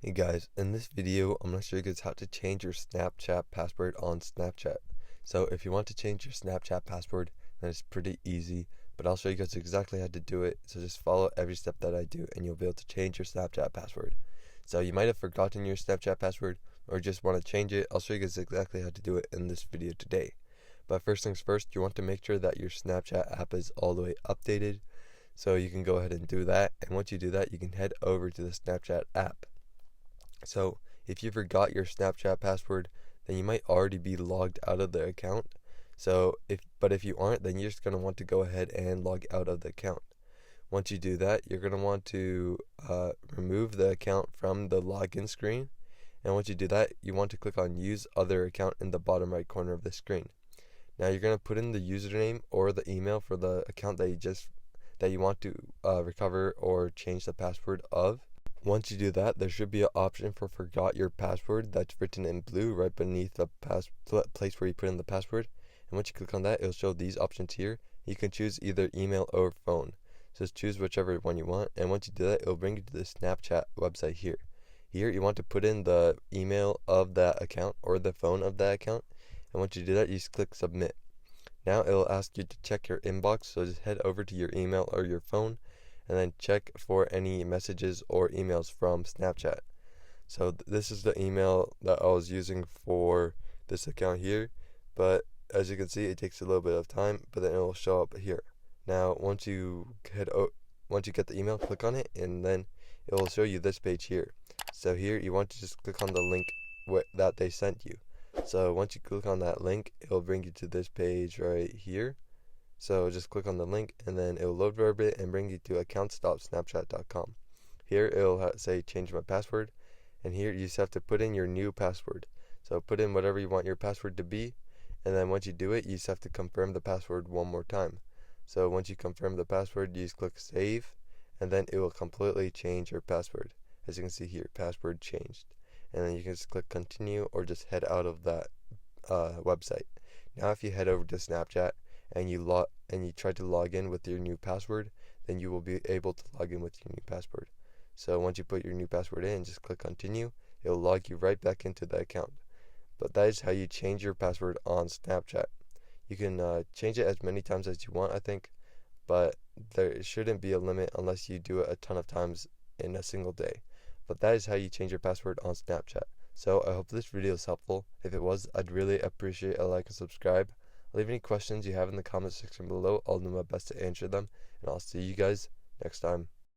Hey guys, in this video I'm going to show you guys how to change your Snapchat password on Snapchat. So if you want to change your Snapchat password, then it's pretty easy, but I'll show you guys exactly how to do it. So just follow every step that I do and you'll be able to change your Snapchat password. So you might have forgotten your Snapchat password or just want to change it. I'll show you guys exactly how to do it in this video today. But first things first, you want to make sure that your Snapchat app is all the way updated. So you can go ahead and do that, and once you do that, you can head over to the Snapchat app. So if you forgot your Snapchat password, then you might already be logged out of the account. But if you aren't, then you're just going to want to go ahead and log out of the account. Once you do that, you're going to want to remove the account from the login screen. And once you do that, you want to click on Use Other Account in the bottom right corner of the screen. Now you're going to put in the username or the email for the account that you want to recover or change the password of. Once you do that, there should be an option for forgot your password that's written in blue right beneath the place where you put in the password. And once you click on that, it'll show these options here. You can choose either email or phone. So just choose whichever one you want. And once you do that, it'll bring you to the Snapchat website here. Here, you want to put in the email of that account or the phone of that account. And once you do that, you just click submit. Now it'll ask you to check your inbox. So just head over to your email or your phone and then check for any messages or emails from Snapchat. So this is the email that I was using for this account here, but as you can see, it takes a little bit of time, but then it will show up here. Now, once you get the email, click on it, and then it will show you this page here. So here, you want to just click on the link that they sent you. So once you click on that link, it will bring you to this page right here. So just click on the link and then it will load for a bit and bring you to accounts.snapchat.com. Here it will say change my password, and here you just have to put in your new password. So put in whatever you want your password to be, and then once you do it, you just have to confirm the password one more time. So once you confirm the password, you just click save, and then it will completely change your password. As you can see here, password changed. And then you can just click continue or just head out of that website. Now if you head over to Snapchat and you try to log in with your new password, then you will be able to log in with your new password. So once you put your new password in, just click continue. It will log you right back into the account. But that is how you change your password on Snapchat. You can change it as many times as you want, I think, but there shouldn't be a limit unless you do it a ton of times in a single day. But that is how you change your password on Snapchat. So I hope this video is helpful. If it was, I'd really appreciate a like and subscribe. Leave any questions you have in the comment section below. I'll do my best to answer them, and I'll see you guys next time.